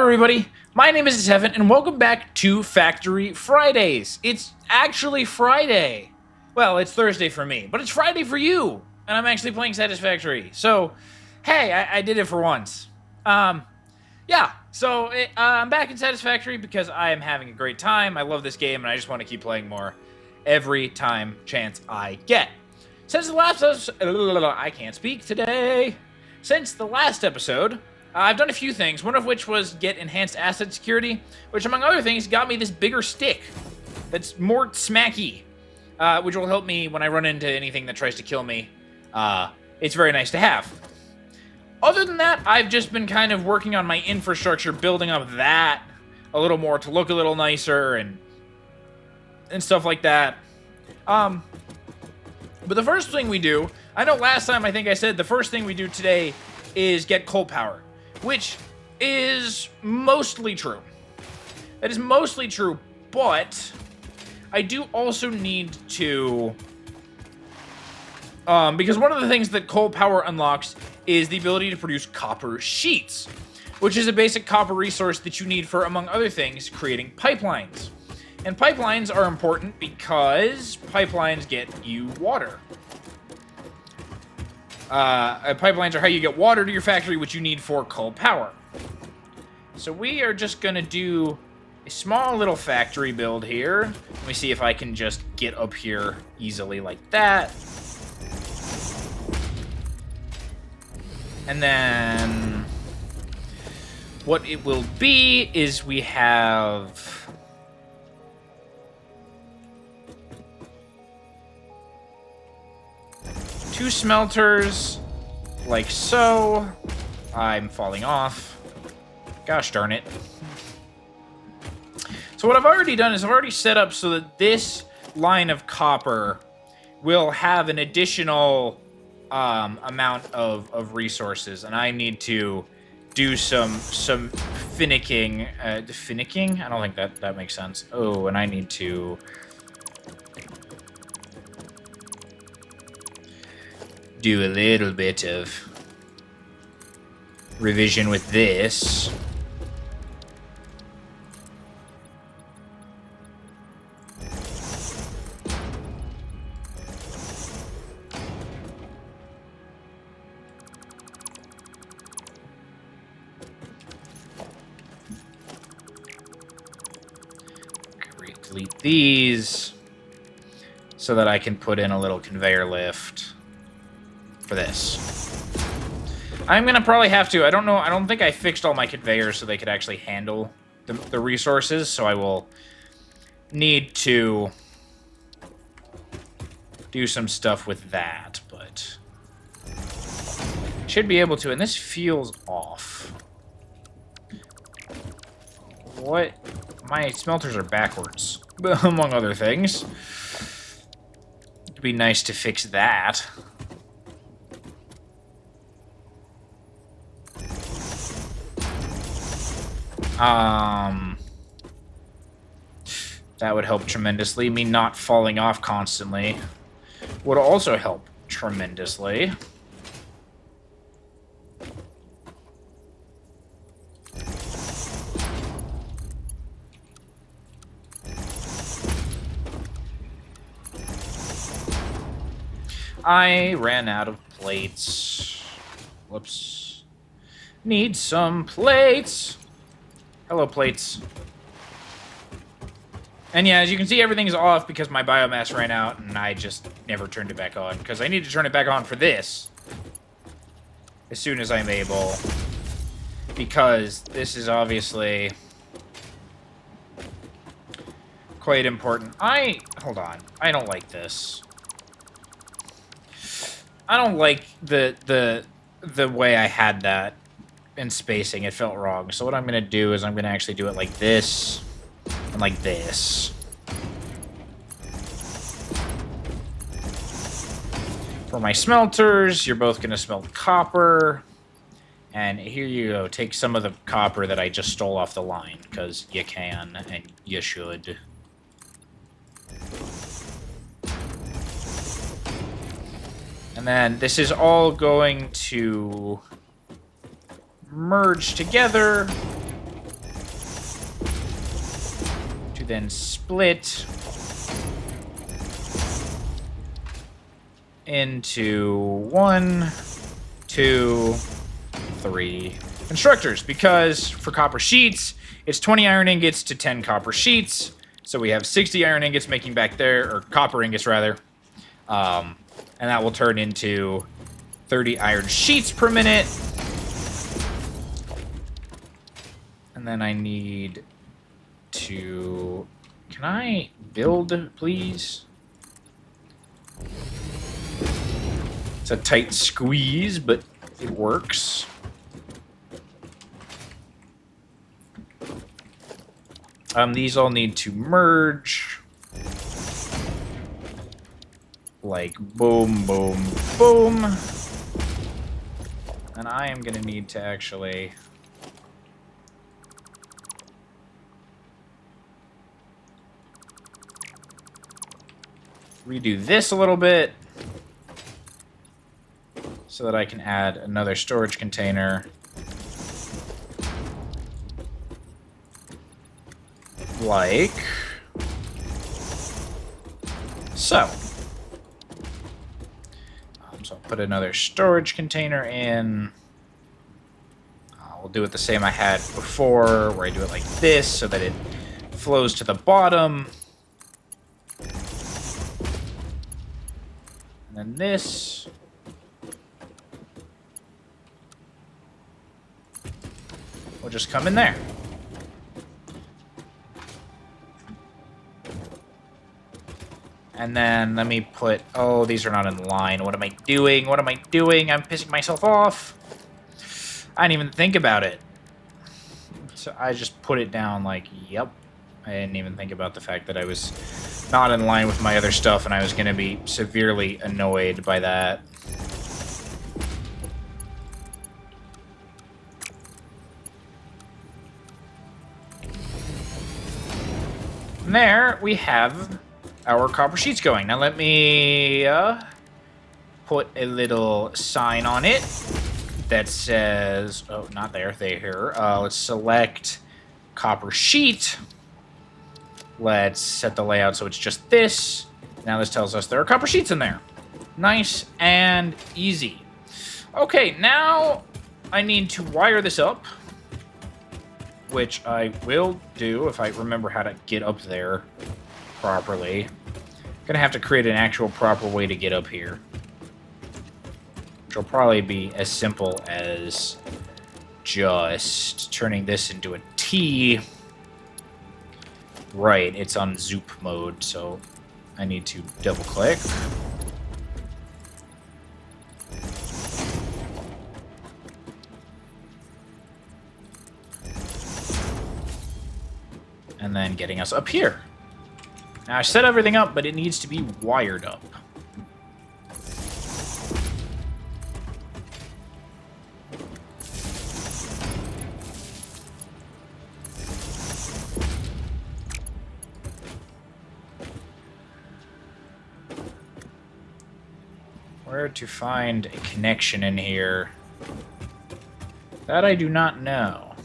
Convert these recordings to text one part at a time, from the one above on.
everybody, my name is Evan, and welcome back to Factory Fridays. It's actually Friday. Well, it's Thursday for me, but it's Friday for you, and I'm actually playing Satisfactory. So, hey, I did it for once. I'm back in Satisfactory because I am having a great time. I love this game, and I just want to keep playing more every chance I get. Since the last I can't speak today. Since the last episode, I've done a few things, one of which was get enhanced asset security, which among other things got me this bigger stick that's more smacky, which will help me when I run into anything that tries to kill me. It's very nice to have. Other than that, I've just been kind of working on my infrastructure, building up that a little more to look a little nicer and stuff like that. But the first thing we do, I know last time I think I said the first thing we do today is get coal power, which is mostly true. That is mostly true, but I do also need to, because one of the things that coal power unlocks is the ability to produce copper sheets, which is a basic copper resource that you need for, among other things, creating pipelines. And pipelines are important because pipelines get you water. Pipelines are how you get water to your factory, which you need for coal power. So we are just going to do a small little factory build here. Let me see if I can just get up here easily like that. And then what it will be is we have 2 smelters, like so. I'm falling off. Gosh darn it. So what I've already done is I've already set up so that this line of copper will have an additional amount of resources, and I need to do some finicking. Finicking? I don't think that makes sense. Oh, and I need to do a little bit of revision with this. Delete these so that I can put in a little conveyor lift for this. I'm gonna probably have to, I don't know, I don't think I fixed all my conveyors so they could actually handle the resources, so I will need to do some stuff with that, but should be able to, and this feels off. What? My smelters are backwards, among other things. It'd be nice to fix that. That would help tremendously. Me not falling off constantly would also help tremendously. I ran out of plates. Whoops. Need some plates. Hello, plates. And yeah, as you can see, everything's off because my biomass ran out, and I just never turned it back on, because I need to turn it back on for this as soon as I'm able, because this is obviously quite important. Hold on. I don't like this. I don't like the way I had that in spacing. It felt wrong. So what I'm going to do is I'm going to actually do it like this and like this. For my smelters, you're both going to smelt copper. And here you go. Take some of the copper that I just stole off the line, because you can and you should. And then this is all going to merge together to then split into 1, 2, 3 constructors, because for copper sheets, it's 20 iron ingots to 10 copper sheets. So we have 60 iron ingots making back there, or copper ingots rather. And that will turn into 30 iron sheets per minute. And then I need to... Can I build, please? It's a tight squeeze, but it works. These all need to merge. Like boom, boom, boom. And I am going to need to actually... redo this a little bit so that I can add another storage container. Like so. So I'll put another storage container in. We'll do it the same I had before, where I do it like this so that it flows to the bottom. And then this. Will just come in there. And then let me put... Oh, these are not in line. What am I doing? What am I doing? I'm pissing myself off. I didn't even think about it. So I just put it down like, yep. I didn't even think about the fact that I was not in line with my other stuff and I was going to be severely annoyed by that. And there we have our copper sheets going. Now let me put a little sign on it that says, oh, not there, there. Let's select copper sheet. Let's set the layout so it's just this. Now this tells us there are copper sheets in there. Nice and easy. Okay, now I need to wire this up, which I will do if I remember how to get up there properly. Gonna have to create an actual proper way to get up here, which will probably be as simple as just turning this into a T. Right, it's on zoop mode, so I need to double click. And then getting us up here. Now, I set everything up, but it needs to be wired up. Where to find a connection in here? That I do not know.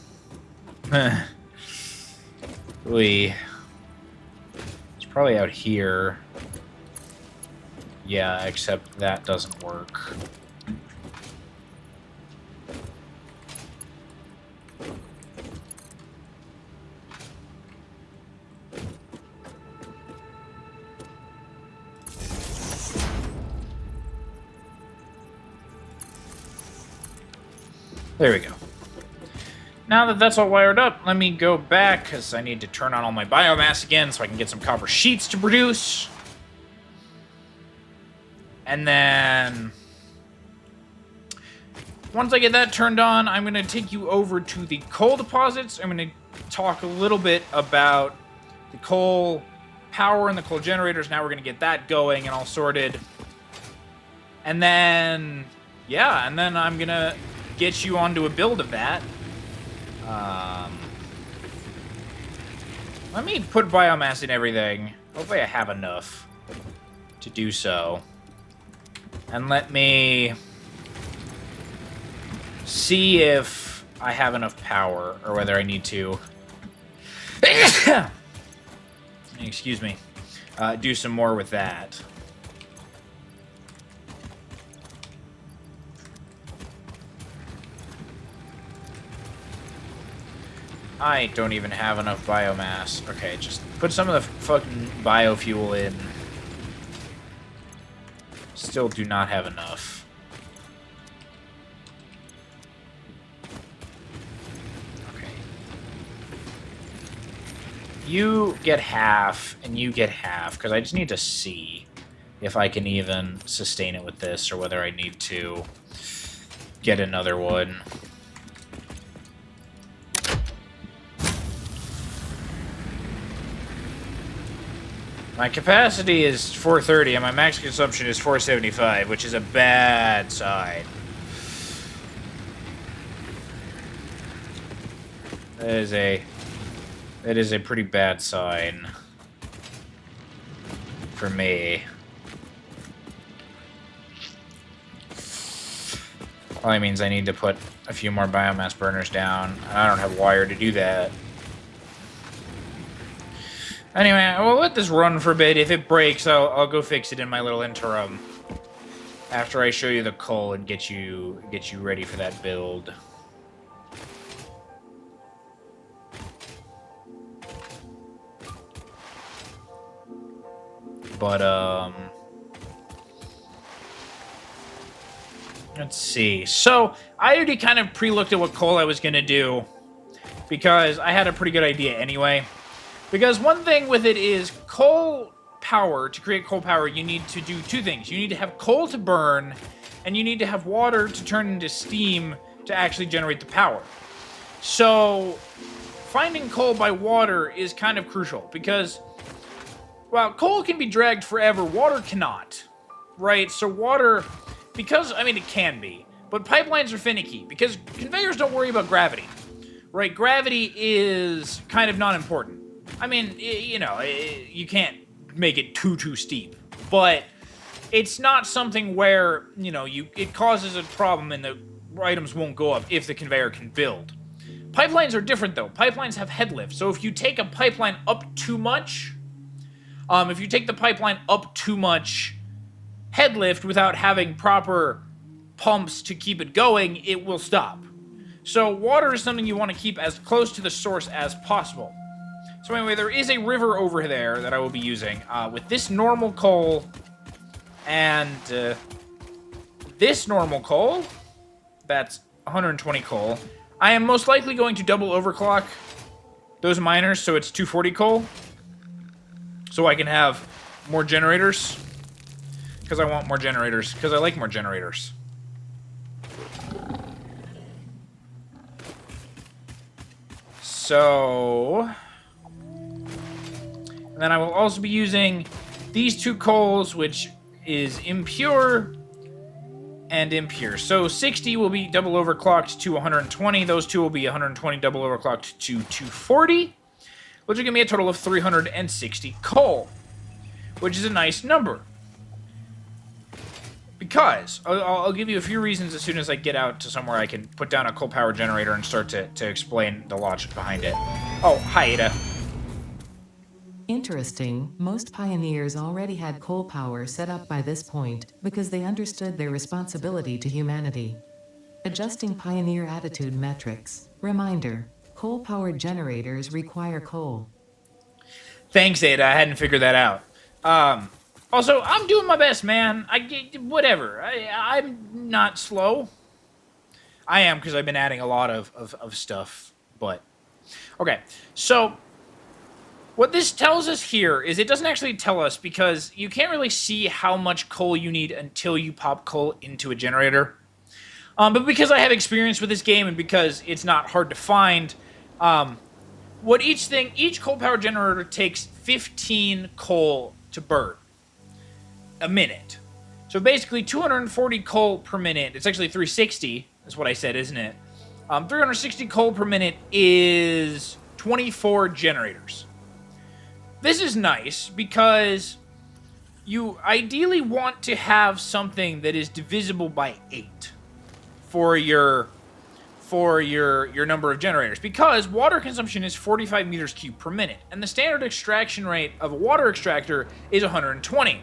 It's probably out here. Yeah, except that doesn't work. There we go. Now that that's all wired up, let me go back, because I need to turn on all my biomass again so I can get some copper sheets to produce. And then, once I get that turned on, I'm going to take you over to the coal deposits. I'm going to talk a little bit about the coal power and the coal generators. Now we're going to get that going and all sorted. And then, yeah, and then I'm going to get you onto a build of that. Let me put biomass in everything. Hopefully I have enough to do so. And let me see if I have enough power, or whether I need to excuse me, do some more with that. I don't even have enough biomass. Okay, just put some of the fucking biofuel in. Still do not have enough. Okay. You get half, and you get half, because I just need to see if I can even sustain it with this, or whether I need to get another one. My capacity is 430, and my max consumption is 475, which is a bad sign. That is a pretty bad sign for me. Probably means I need to put a few more biomass burners down. I don't have wire to do that. Anyway, we'll let this run for a bit. If it breaks, I'll go fix it in my little interim. After I show you the coal and get you ready for that build. But, let's see. So, I already kind of pre-looked at what coal I was going to do, because I had a pretty good idea anyway. Because one thing with it is coal power, to create coal power, you need to do two things. You need to have coal to burn, and you need to have water to turn into steam to actually generate the power. So, finding coal by water is kind of crucial, because, well, coal can be dragged forever, water cannot, right? So water, because, I mean, it can be, but pipelines are finicky, because conveyors don't worry about gravity, right? Gravity is kind of not important. I mean, you know, you can't make it too steep, but it's not something where, you know, it causes a problem and the items won't go up if the conveyor can build. Pipelines are different, though. Pipelines have head lift, so if you take a pipeline up too much, if you take the pipeline up too much head lift without having proper pumps to keep it going, it will stop. So water is something you want to keep as close to the source as possible. So anyway, there is a river over there that I will be using with this normal coal and this normal coal. That's 120 coal. I am most likely going to double overclock those miners so it's 240 coal, so I can have more generators, because I want more generators, because I like more generators. So... and then I will also be using these two coals, which is impure and impure. So 60 will be double overclocked to 120. Those two will be 120 double overclocked to 240, which will give me a total of 360 coal, which is a nice number. Because, I'll give you a few reasons as soon as I get out to somewhere I can put down a coal power generator and start to explain the logic behind it. Oh, hi Ada. Interesting, most pioneers already had coal power set up by this point, because they understood their responsibility to humanity. Adjusting pioneer attitude metrics. Reminder, coal-powered generators require coal. Thanks, Ada, I hadn't figured that out. Also, I'm doing my best, man. Whatever. I'm not slow. I am, because I've been adding a lot of stuff, but... okay, so... what this tells us here is it doesn't actually tell us, because you can't really see how much coal you need until you pop coal into a generator. But because I have experience with this game and because it's not hard to find, each coal power generator takes 15 coal to burn a minute. So basically 240 coal per minute. It's actually 360, is what I said, isn't it? 360 coal per minute is 24 generators. This is nice because you ideally want to have something that is divisible by 8 for your for your number of generators, because water consumption is 45 meters cubed per minute, and the standard extraction rate of a water extractor is 120.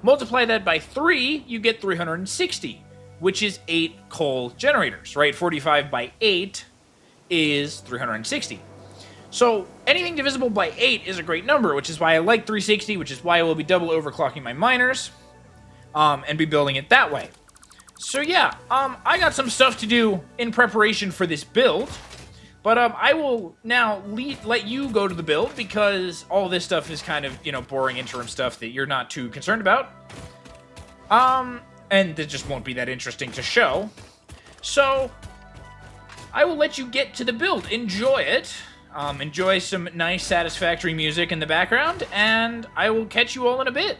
Multiply that by 3, you get 360, which is 8 coal generators, right? 45 by 8 is 360. So anything divisible by 8 is a great number, which is why I like 360, which is why I will be double overclocking my miners, and be building it that way. So yeah, I got some stuff to do in preparation for this build, but I will now let you go to the build, because all this stuff is kind of, you know, boring interim stuff that you're not too concerned about. And it just won't be that interesting to show. So I will let you get to the build. Enjoy it. Enjoy some nice Satisfactory music in the background, and I will catch you all in a bit.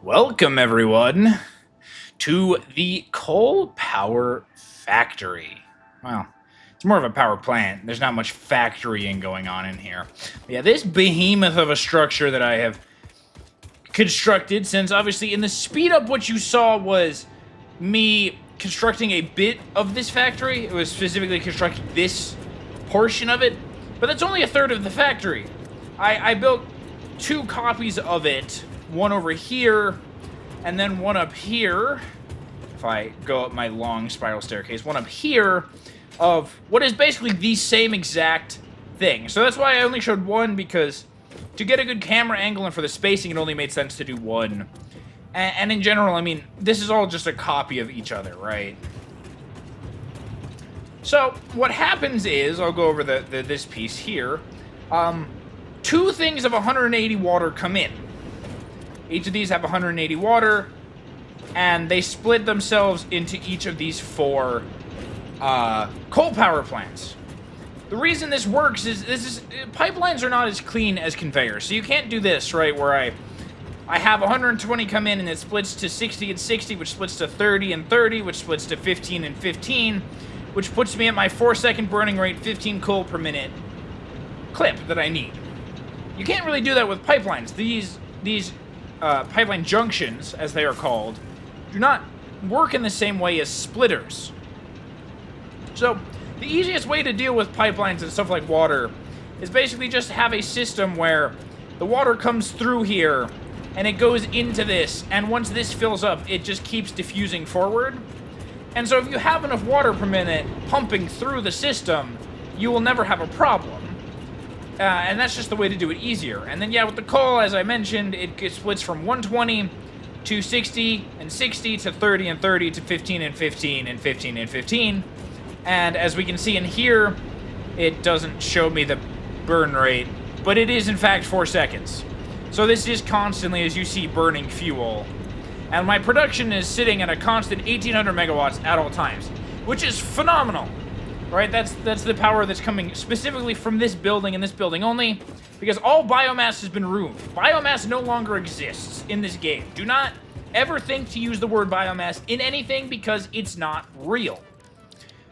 Welcome, everyone, to the Coal Power Factory. Well, it's more of a power plant. There's not much factorying going on in here. Yeah, this behemoth of a structure that I have constructed, since obviously in the speed up what you saw was me constructing a bit of this factory. It was specifically constructing this portion of it, but that's only a third of the factory. I built 2 copies of it, one over here and then one up here. If I go up my long spiral staircase, one up here of what is basically the same exact thing. So that's why I only showed one, because to get a good camera angle and for the spacing, it only made sense to do one. And in general, I mean, this is all just a copy of each other, right? So what happens is, I'll go over this piece here. 2 things of 180 water come in. Each of these have 180 water, and they split themselves into each of these 4 coal power plants. The reason this works is pipelines are not as clean as conveyors, so you can't do this, right, where I have 120 come in and it splits to 60 and 60, which splits to 30 and 30, which splits to 15 and 15, which puts me at my 4-second burning rate, 15 coal per minute clip that I need. You can't really do that with pipelines. These pipeline junctions, as they are called, do not work in the same way as splitters. So the easiest way to deal with pipelines and stuff like water is basically just have a system where the water comes through here and it goes into this, and once this fills up, it just keeps diffusing forward. And so if you have enough water per minute pumping through the system, you will never have a problem. And that's just the way to do it easier. And then, yeah, with the coal, as I mentioned, it splits from 120 to 60 and 60 to 30 and 30 to 15 and 15 and 15 and 15. And as we can see in here, it doesn't show me the burn rate, but it is in fact 4 seconds. So this is constantly, as you see, burning fuel. And my production is sitting at a constant 1800 megawatts at all times, which is phenomenal. right? That's the power that's coming specifically from this building and this building only, because all biomass has been removed. Biomass no longer exists in this game. Do not ever think to use the word biomass in anything, because it's not real.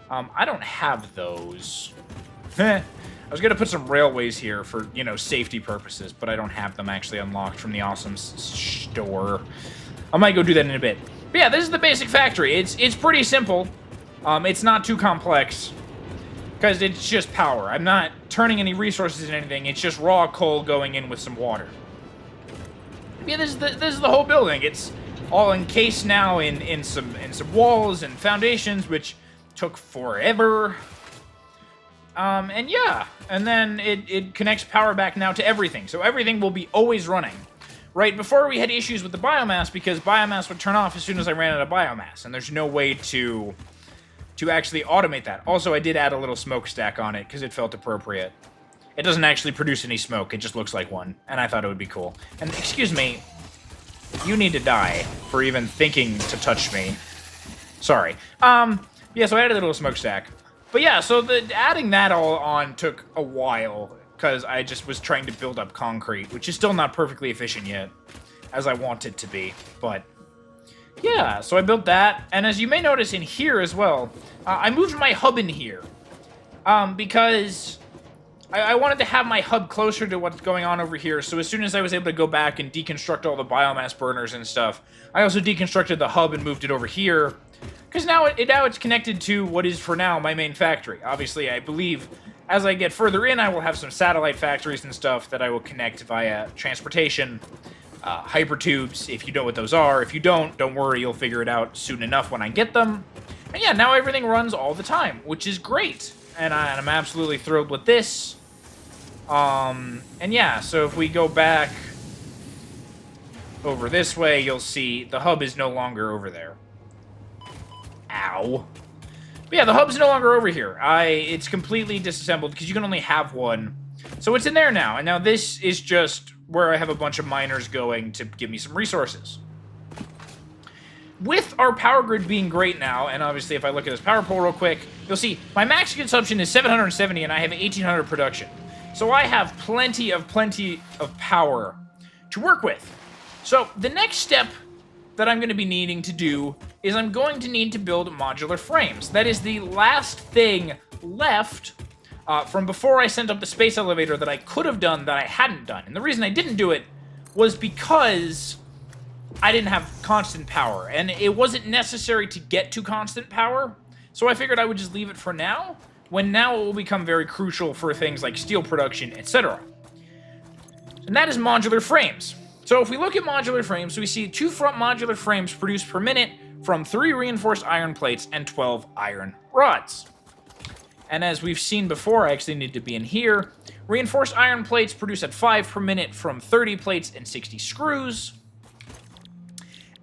I don't have those. I was gonna put some railways here for, you know, safety purposes, but I don't have them actually unlocked from the awesome store. I might go do that in a bit. But yeah, this is the basic factory. It's pretty simple. It's not too complex, because it's just power. I'm not turning any resources in anything. It's just raw coal going in with some water. Yeah, this is the whole building. It's all encased now in some walls and foundations, which took forever. And yeah, and then it connects power back now to everything, so everything will be always running. Right, before we had issues with the biomass, because biomass would turn off as soon as I ran out of biomass, and there's no way to actually automate that. Also, I did add a little smokestack on it, because it felt appropriate. It doesn't actually produce any smoke, it just looks like one, and I thought it would be cool. And excuse me, you need to die for even thinking to touch me. Sorry. Yeah, so I added a little smokestack. But yeah, so adding that all on took a while, because I just was trying to build up concrete, which is still not perfectly efficient yet, as I want it to be. But yeah, so I built that, and as you may notice in here as well, I moved my hub in here, because I wanted to have my hub closer to what's going on over here, so as soon as I was able to go back and deconstruct all the biomass burners and stuff, I also deconstructed the hub and moved it over here, because now it's connected to what is, for now, my main factory. Obviously, I believe as I get further in, I will have some satellite factories and stuff that I will connect via transportation, hypertubes, if you know what those are. If you don't worry, you'll figure it out soon enough when I get them. And yeah, now everything runs all the time, which is great. And I'm absolutely thrilled with this. And yeah, so if we go back over this way, you'll see the hub is no longer over there. Ow. But yeah, the hub's no longer over here. It's completely disassembled because you can only have one. So it's in there now, and now this is just where I have a bunch of miners going to give me some resources. With our power grid being great now, and obviously if I look at this power pole real quick, you'll see my max consumption is 770 and I have 1800 production. So I have plenty of power to work with. So the next step that I'm going to be needing to do is I'm going to need to build modular frames. That is the last thing left from before I sent up the space elevator that I could have done that I hadn't done. And the reason I didn't do it was because I didn't have constant power, and it wasn't necessary to get to constant power, so I figured I would just leave it for now, when now it will become very crucial for things like steel production, etc. And that is modular frames. So if we look at modular frames, we see 2 front modular frames produced per minute from 3 reinforced iron plates and 12 iron rods. And as we've seen before, I actually need to be in here, reinforced iron plates produce at 5 per minute from 30 plates and 60 screws.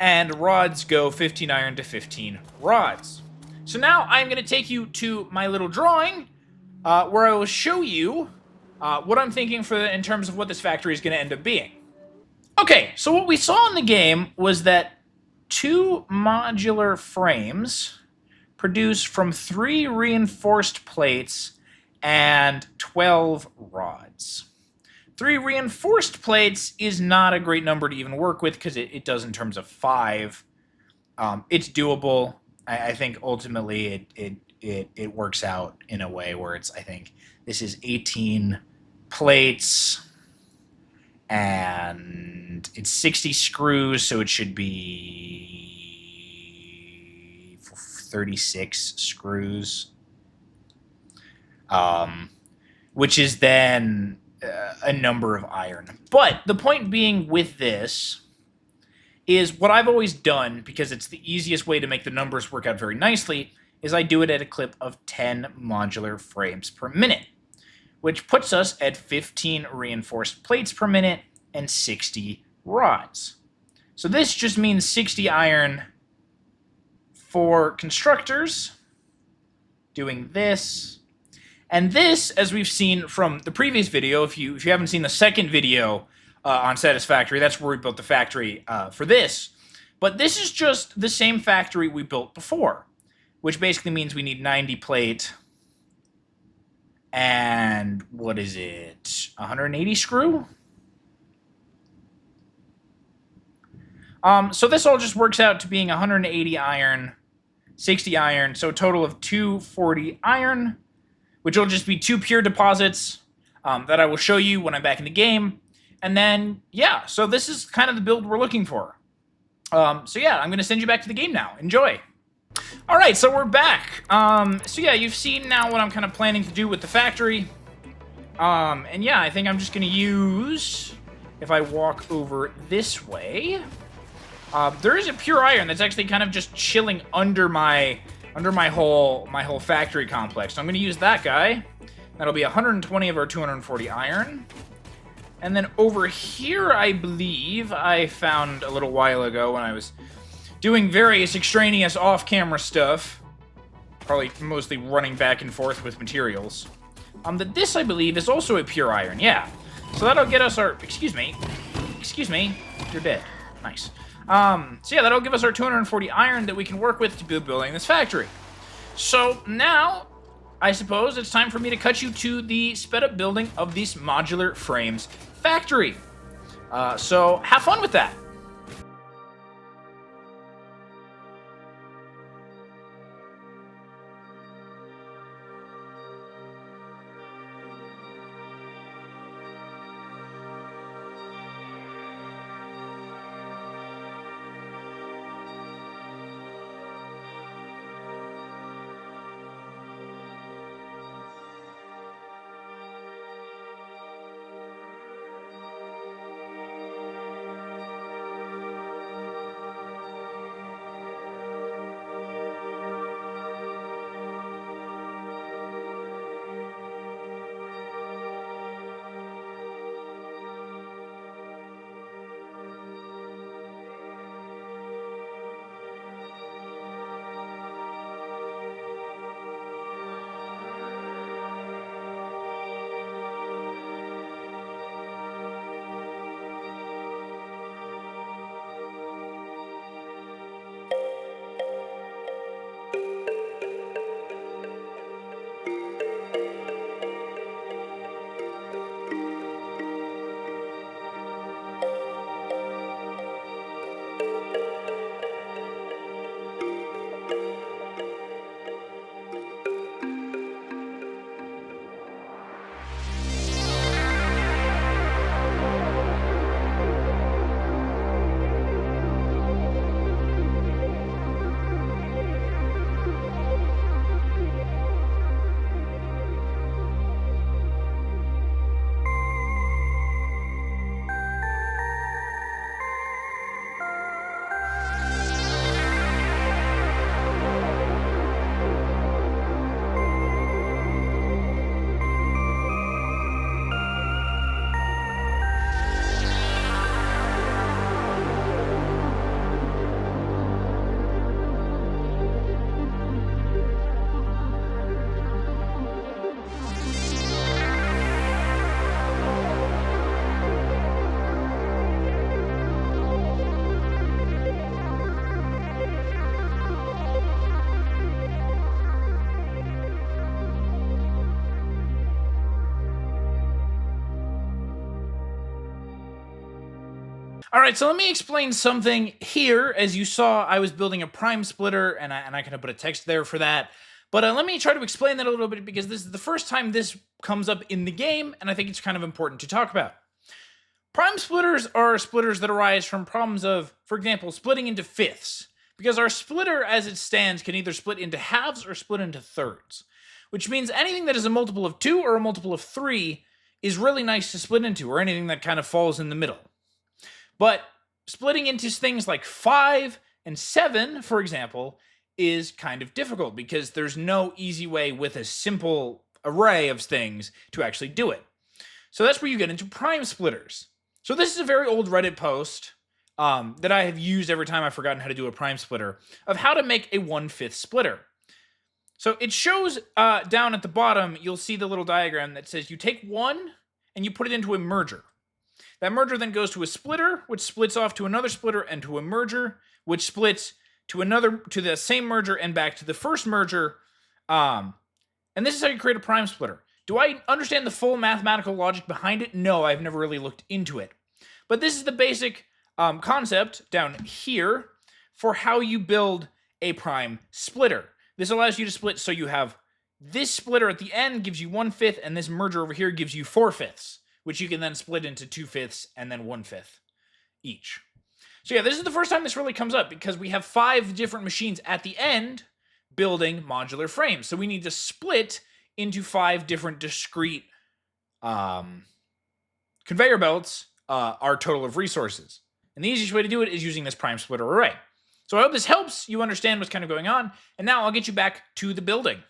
And rods go 15 iron to 15 rods. So now I'm going to take you to my little drawing, where I will show you what I'm thinking in terms of what this factory is going to end up being. Okay, so what we saw in the game was that 2 modular frames produce from 3 reinforced plates and 12 rods. 3 reinforced plates is not a great number to even work with because it does in terms of 5. It's doable. I think ultimately it works out in a way where I think this is 18 plates and it's 60 screws, so it should be 36 screws, which is then a number of iron. But the point being with this is what I've always done, because it's the easiest way to make the numbers work out very nicely, is I do it at a clip of 10 modular frames per minute, which puts us at 15 reinforced plates per minute and 60 rods. So this just means 60 iron for constructors, doing this. And this, as we've seen from the previous video, if you haven't seen the second video on Satisfactory, that's where we built the factory for this. But this is just the same factory we built before, which basically means we need 90 plate and what is it? 180 screw? So this all just works out to being 180 iron, 60 iron, so a total of 240 iron, which will just be 2 pure deposits that I will show you when I'm back in the game. And then, yeah, so this is kind of the build we're looking for. So yeah, I'm going to send you back to the game now. Enjoy. All right, so we're back. So yeah, you've seen now what I'm kind of planning to do with the factory. And yeah, I think I'm just going to use, if I walk over this way, there is a pure iron that's actually kind of just chilling under my whole factory complex. So I'm going to use that guy. That'll be 120 of our 240 iron. And then over here, I believe I found a little while ago when I was doing various extraneous off-camera stuff, probably mostly running back and forth with materials, that this, I believe, is also a pure iron, yeah. So that'll get us our... Excuse me, you're dead. Nice. So yeah, that'll give us our 240 iron that we can work with to be building this factory. So now, I suppose it's time for me to cut you to the sped-up building of this modular frames factory. So have fun with that. All right, so let me explain something here. As you saw, I was building a prime splitter, and I kind of put a text there for that. But let me try to explain that a little bit, because this is the first time this comes up in the game, and I think it's kind of important to talk about. Prime splitters are splitters that arise from problems of, for example, splitting into fifths. Because our splitter, as it stands, can either split into halves or split into thirds. Which means anything that is a multiple of 2 or a multiple of 3 is really nice to split into, or anything that kind of falls in the middle. But splitting into things like 5 and 7, for example, is kind of difficult because there's no easy way with a simple array of things to actually do it. So that's where you get into prime splitters. So this is a very old Reddit post that I have used every time I've forgotten how to do a prime splitter, of how to make a 1/5 splitter. So it shows down at the bottom, you'll see the little diagram that says you take 1 and you put it into a merger. That merger then goes to a splitter, which splits off to another splitter and to a merger, which splits to the same merger and back to the first merger. And this is how you create a prime splitter. Do I understand the full mathematical logic behind it? No, I've never really looked into it. But this is the basic concept down here for how you build a prime splitter. This allows you to split so you have this splitter at the end gives you 1/5, and this merger over here gives you 4/5, which you can then split into 2/5 and then 1/5 each. So yeah, this is the first time this really comes up because we have 5 different machines at the end building modular frames. So we need to split into 5 different discrete conveyor belts our total of resources. And the easiest way to do it is using this prime splitter array. So I hope this helps you understand what's kind of going on. And now I'll get you back to the building.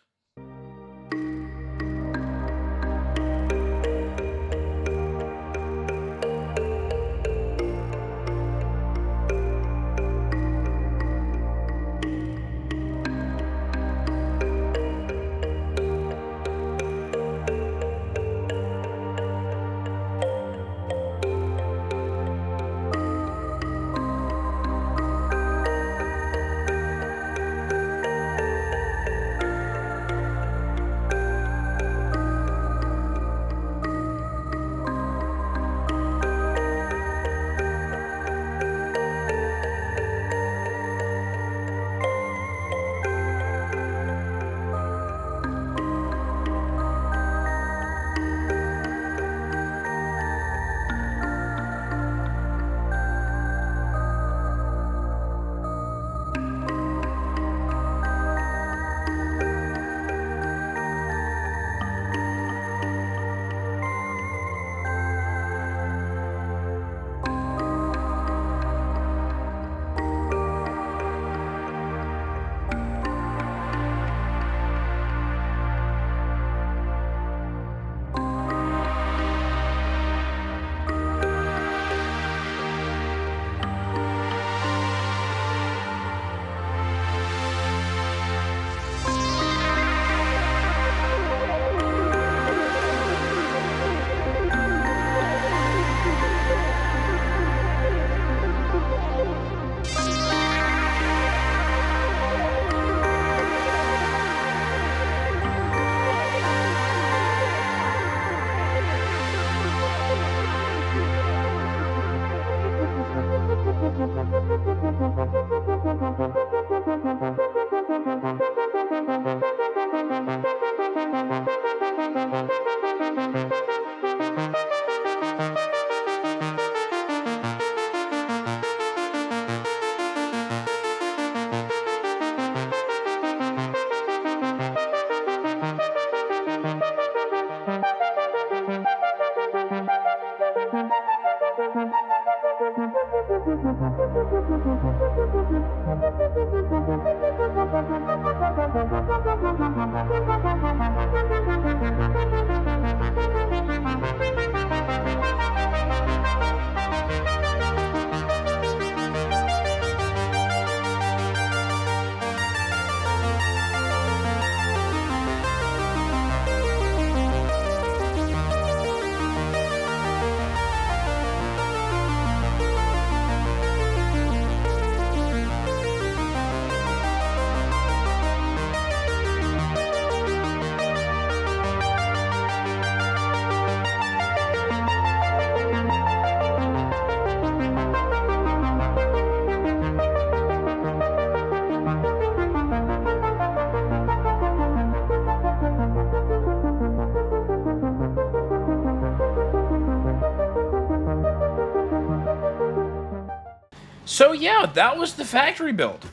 So yeah, that was the factory build.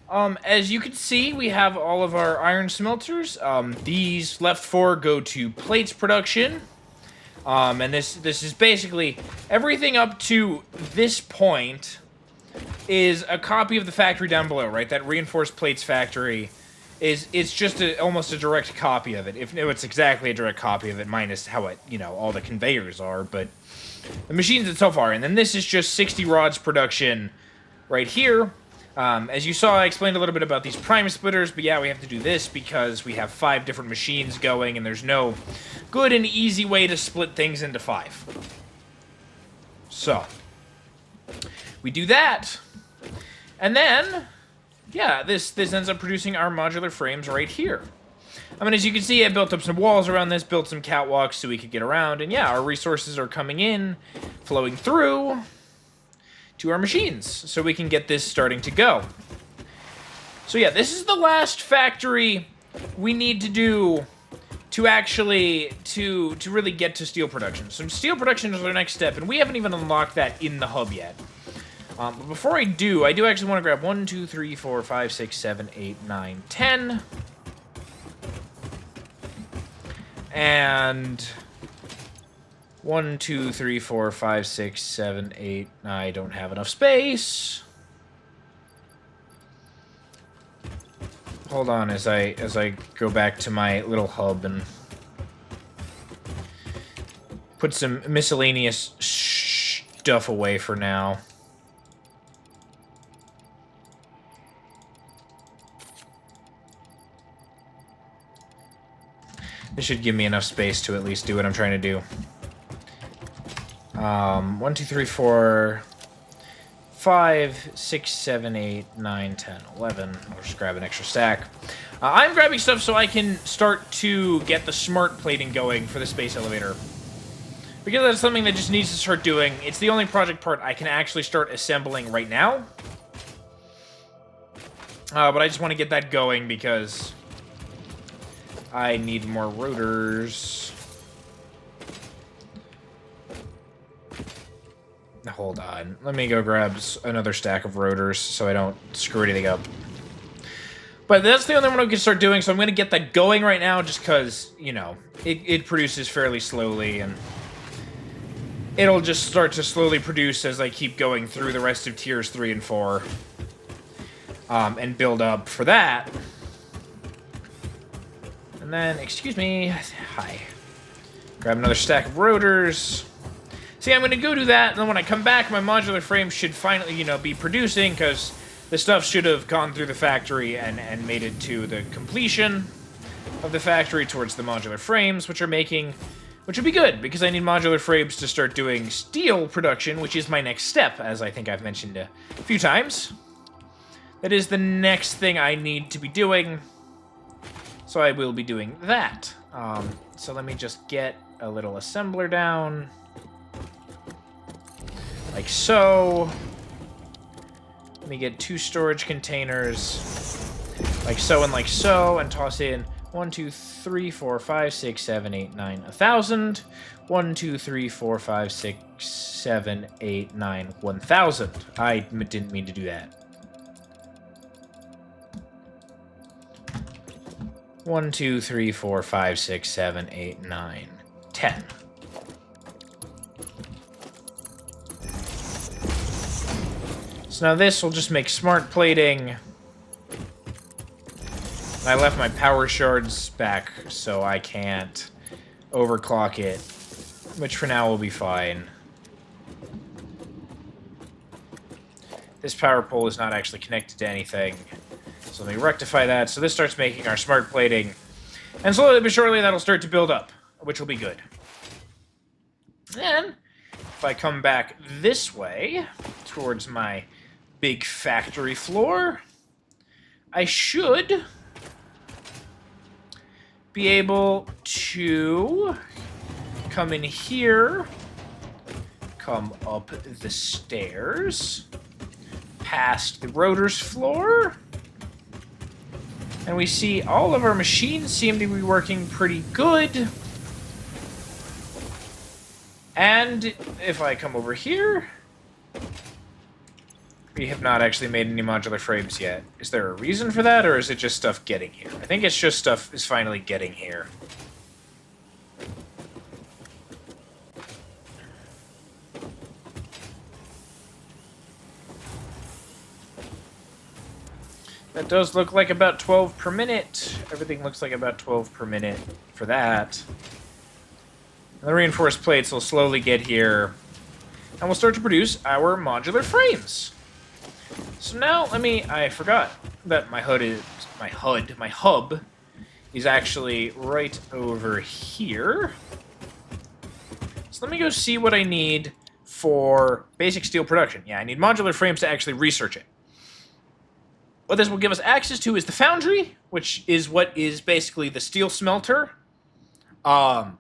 As you can see, we have all of our iron smelters. These left 4 go to plates production. And this is basically everything up to this point is a copy of the factory down below, right? That reinforced plates factory it's just almost a direct copy of it. If it's exactly a direct copy of it, minus how it, all the conveyors are, but the machines itself are. And then this is just 60 rods production right here. As you saw, I explained a little bit about these prime splitters, but yeah, we have to do this because we have 5 different machines going, and there's no good and easy way to split things into 5. So, we do that, and then, yeah, this ends up producing our modular frames right here. I mean, as you can see, I built up some walls around this, built some catwalks so we could get around, and yeah, our resources are coming in, flowing through to our machines, so we can get this starting to go. So yeah, this is the last factory we need to do to actually, to really get to steel production. So steel production is our next step, and we haven't even unlocked that in the hub yet. But before I do actually want to grab 1, 2, 3, 4, 5, 6, 7, 8, 9, 10. And 1, 2, 3, 4, 5, 6, 7, 8. I don't have enough space. Hold on as I go back to my little hub and put some miscellaneous stuff away for now. This should give me enough space to at least do what I'm trying to do. 1, 2, 3, 4, 5, 6, 7, 8, 9, 10, 11. I'll just grab an extra stack. I'm grabbing stuff so I can start to get the smart plating going for the space elevator. Because that's something that just needs to start doing. It's the only project part I can actually start assembling right now. But I just want to get that going because I need more rotors. Hold on. Let me go grab another stack of rotors so I don't screw anything up. But that's the only one we can start doing, so I'm going to get that going right now just because, you know, it produces fairly slowly, and it'll just start to slowly produce as I keep going through the rest of tiers 3 and 4. And build up for that. And then, excuse me, hi. Grab another stack of rotors. See, I'm going to go do that, and then when I come back, my modular frame should finally, you know, be producing, because the stuff should have gone through the factory and made it to the completion of the factory towards the modular frames, which are making, which would be good, because I need modular frames to start doing steel production, which is my next step, as I think I've mentioned a few times. That is the next thing I need to be doing, so I will be doing that. So let me just get a little assembler down. Like so. Let me get 2 storage containers. Like so and like so, and toss in 1, 2, 3, 4, 5, 6, 7, 8, 9, 1,000. 1, 2, 3, 4, 5, 6, 7, 8, 9, 1,000. I didn't mean to do that. 1, 2, 3, 4, 5, 6, 7, 8, 9, 10. So now this will just make smart plating. I left my power shards back so I can't overclock it, which for now will be fine. This power pole is not actually connected to anything. So let me rectify that. So this starts making our smart plating. And slowly but surely that'll start to build up, which will be good. Then, if I come back this way, towards my big factory floor, I should be able to come in here, come up the stairs, past the rotors floor, and we see all of our machines seem to be working pretty good. And if I come over here, we have not actually made any modular frames yet. Is there a reason for that, or is it just stuff getting here? I think it's just stuff is finally getting here. That does look like about 12 per minute. Everything looks like about 12 per minute for that. And the reinforced plates will slowly get here, and we'll start to produce our modular frames. So now, I forgot that my hub is actually right over here. So let me go see what I need for basic steel production. Yeah, I need modular frames to actually research it. What this will give us access to is the foundry, which is what is basically the steel smelter. I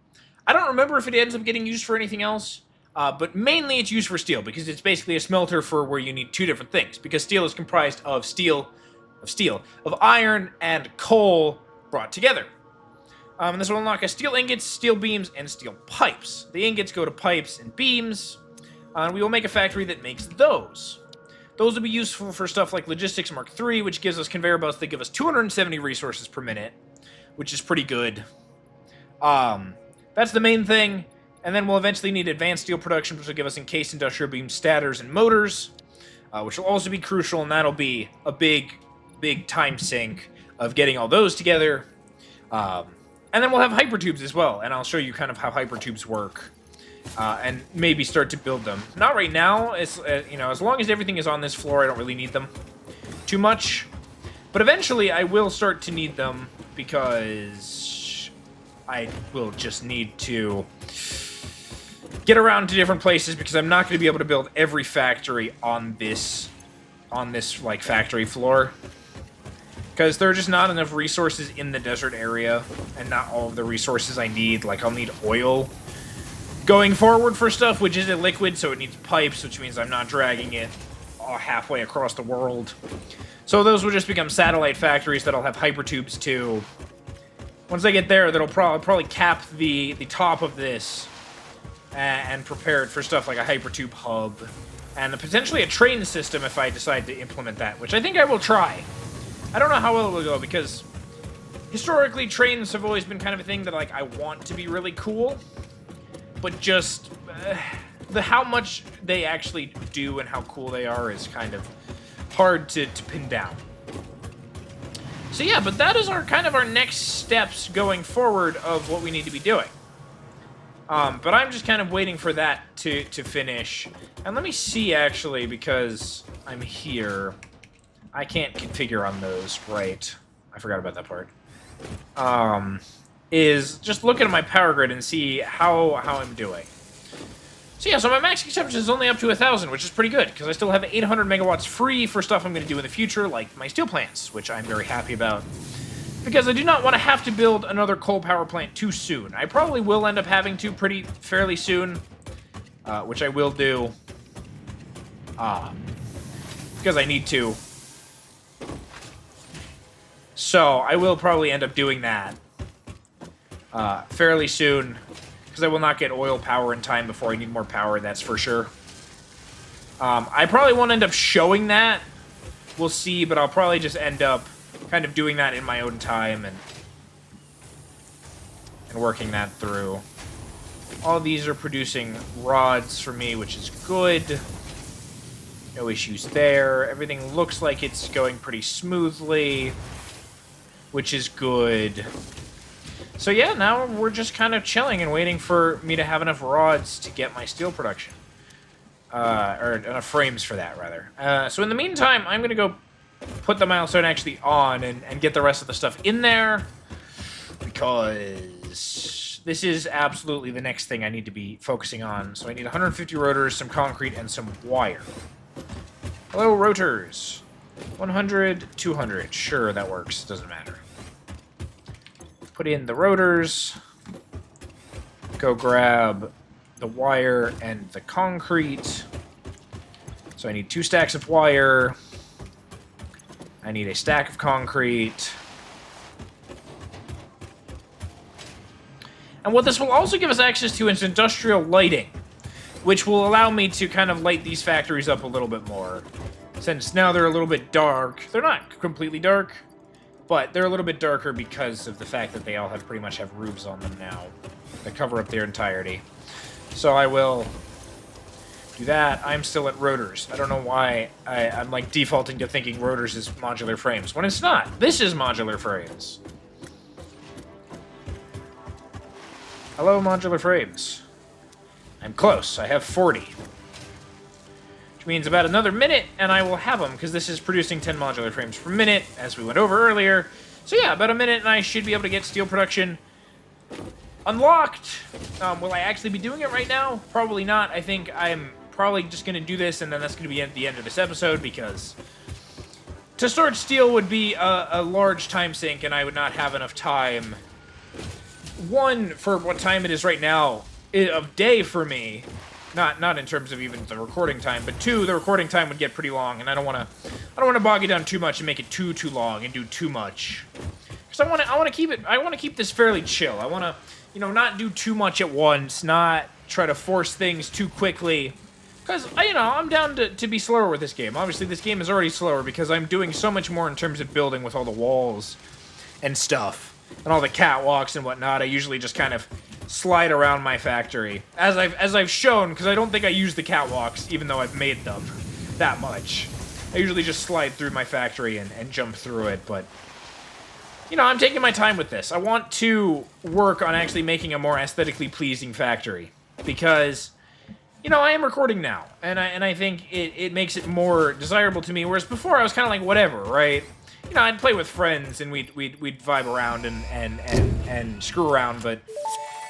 don't remember if it ends up getting used for anything else, but mainly it's used for steel, because it's basically a smelter for where you need two different things, because steel is comprised of of iron and coal brought together. And this will unlock us steel ingots, steel beams, and steel pipes. The ingots go to pipes and beams, and we will make a factory that makes those. Those will be useful for stuff like Logistics Mark III, which gives us conveyor belts that give us 270 resources per minute, which is pretty good. That's the main thing, and then we'll eventually need advanced steel production, which will give us encased industrial beam statters and motors, which will also be crucial, and that'll be a big time sink of getting all those together. And then we'll have hypertubes as well, and I'll show you kind of how hypertubes work, and maybe start to build them. Not right now. It's as long as everything is on this floor, I don't really need them too much. But eventually, I will start to need them, because I will just need to get around to different places, because I'm not going to be able to build every factory on this like factory floor. Because there are just not enough resources in the desert area, and not all of the resources I need. Like, I'll need oil going forward for stuff, which isn't liquid, so it needs pipes, which means I'm not dragging it halfway across the world. So those will just become satellite factories that I'll have hypertubes to. Once I get there, that'll probably cap the top of this and prepare it for stuff like a hypertube hub, and potentially a train system if I decide to implement that, which I think I will try. I don't know how well it will go, because historically trains have always been kind of a thing that, like, I want to be really cool, but just how much they actually do and how cool they are is kind of hard to pin down. So yeah, but that is our next steps going forward of what we need to be doing. But I'm just kind of waiting for that to finish. And let me see, actually, because I'm here. I can't configure on those, right. I forgot about that part. Is just look at my power grid and see how I'm doing. So yeah, so my max consumption is only up to 1,000, which is pretty good, because I still have 800 megawatts free for stuff I'm going to do in the future, like my steel plants, which I'm very happy about. Because I do not want to have to build another coal power plant too soon. I probably will end up having to fairly soon, which I will do. Because I need to. So, I will probably end up doing that fairly soon, because I will not get oil power in time before I need more power, that's for sure. I probably won't end up showing that. We'll see, but I'll probably just end up kind of doing that in my own time and working that through. All these are producing rods for me, which is good. No issues there. Everything looks like it's going pretty smoothly, which is good. So yeah, now we're just kind of chilling and waiting for me to have enough rods to get my steel production. Or enough frames for that, rather. So in the meantime, I'm going to go put the milestone actually on and get the rest of the stuff in there, because this is absolutely the next thing I need to be focusing on. So I need 150 rotors, some concrete, and some wire. Hello, rotors. 100, 200. Sure, that works. Doesn't matter. Put in the rotors. Go grab the wire and the concrete. So I need 2 stacks of wire. I need a stack of concrete. And what this will also give us access to is industrial lighting, which will allow me to kind of light these factories up a little bit more. Since now they're a little bit dark. They're not completely dark, but they're a little bit darker because of the fact that they all pretty much have roofs on them now that cover up their entirety. So I will do that. I'm still at rotors. I don't know why I'm like defaulting to thinking rotors is modular frames, when it's not. This is modular frames. Hello, modular frames. I'm close. I have 40. Which means about another minute, and I will have them, because this is producing 10 modular frames per minute, as we went over earlier. So yeah, about a minute, and I should be able to get steel production unlocked. Will I actually be doing it right now? Probably not. I think I'm probably just going to do this, and then that's going to be at the end of this episode, because to sort steel would be a large time sink, and I would not have enough time. One, for what time it is right now, of day for me. Not in terms of even the recording time, but two, the recording time would get pretty long, and I don't want to bog it down too much and make it too long and do too much. Because I want to keep this fairly chill. I want to, not do too much at once, not try to force things too quickly. Because, I'm down to be slower with this game. Obviously, this game is already slower because I'm doing so much more in terms of building with all the walls and stuff. And all the catwalks and whatnot. I usually just kind of slide around my factory. As I've shown, because I don't think I use the catwalks, even though I've made them that much. I usually just slide through my factory and jump through it, but... I'm taking my time with this. I want to work on actually making a more aesthetically pleasing factory. Because... I am recording now, and I think it makes it more desirable to me, whereas before I was kind of like, whatever, right? I'd play with friends, and we'd vibe around and screw around, but,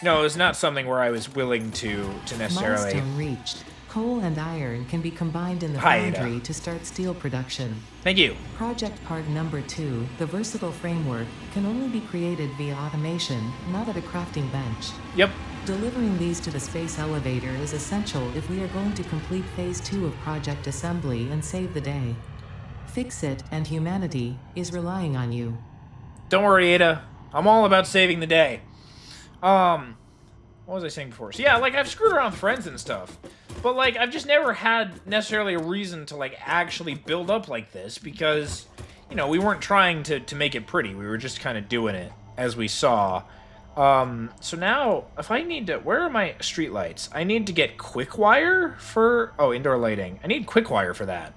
it was not something where I was willing to necessarily... Milestone reached. Coal and iron can be combined in the foundry to start steel production. Thank you. Project part number 2, the versatile framework, can only be created via automation, not at a crafting bench. Yep. Delivering these to the space elevator is essential if we are going to complete phase 2 of project assembly and save the day. Fix-It and humanity is relying on you. Don't worry, Ada. I'm all about saving the day. What was I saying before? So yeah, I've screwed around with friends and stuff. But, I've just never had necessarily a reason to, actually build up like this because, we weren't trying to make it pretty. We were just kind of doing it, as we saw. So now, if I need to... Where are my streetlights? I need to get quick wire for... Oh, indoor lighting. I need quick wire for that.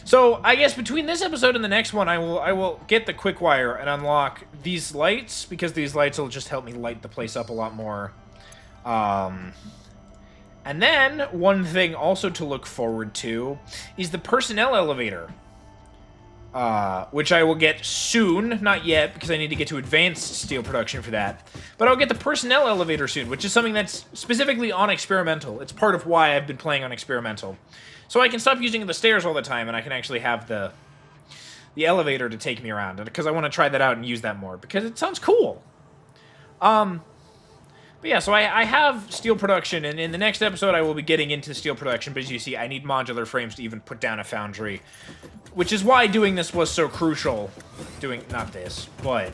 So, I guess between this episode and the next one, I will get the quick wire and unlock these lights, because these lights will just help me light the place up a lot more. And then, one thing also to look forward to is the personnel elevator. Which I will get soon, not yet, because I need to get to advanced steel production for that. But I'll get the personnel elevator soon, which is something that's specifically on experimental. It's part of why I've been playing on experimental. So I can stop using the stairs all the time, and I can actually have the elevator to take me around, because I want to try that out and use that more, because it sounds cool. But yeah, so I have steel production, and in the next episode I will be getting into steel production, but as you see, I need modular frames to even put down a foundry. Which is why doing this was so crucial. Not this, but,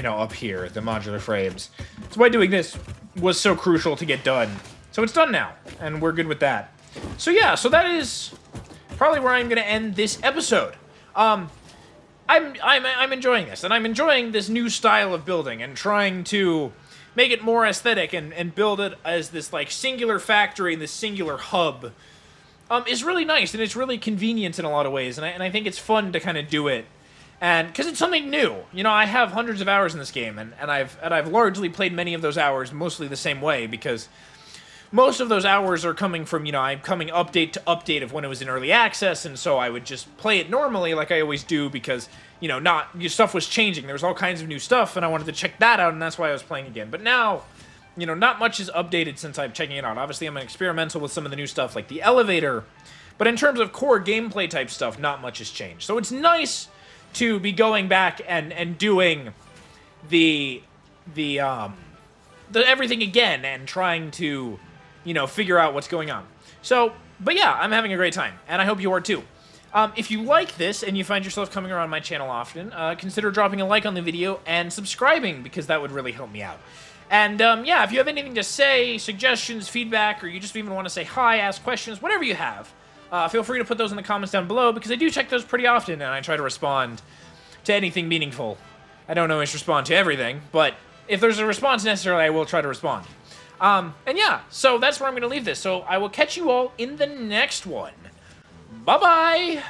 up here, the modular frames. That's why doing this was so crucial to get done. So it's done now, and we're good with that. So yeah, so that is probably where I'm going to end this episode. I'm enjoying this, and I'm enjoying this new style of building, and trying to make it more aesthetic and build it as this, singular factory, this singular hub. Is really nice, and it's really convenient in a lot of ways, and I think it's fun to kind of do it, and because it's something new. I have hundreds of hours in this game, and I've largely played many of those hours mostly the same way, because most of those hours are coming from, I'm coming update to update of when it was in early access, and so I would just play it normally like I always do, because, stuff was changing. There was all kinds of new stuff, and I wanted to check that out, and that's why I was playing again. But now, not much is updated since I'm checking it out. Obviously, I'm experimental with some of the new stuff, like the elevator. But in terms of core gameplay type stuff, not much has changed. So it's nice to be going back and doing the everything again and trying to, figure out what's going on. So, but yeah, I'm having a great time, and I hope you are too. If you like this and you find yourself coming around my channel often, consider dropping a like on the video and subscribing, because that would really help me out. And, yeah, if you have anything to say, suggestions, feedback, or you just even want to say hi, ask questions, whatever you have, feel free to put those in the comments down below, because I do check those pretty often, and I try to respond to anything meaningful. I don't always respond to everything, but if there's a response necessarily, I will try to respond. And yeah, so that's where I'm going to leave this. So I will catch you all in the next one. Bye-bye!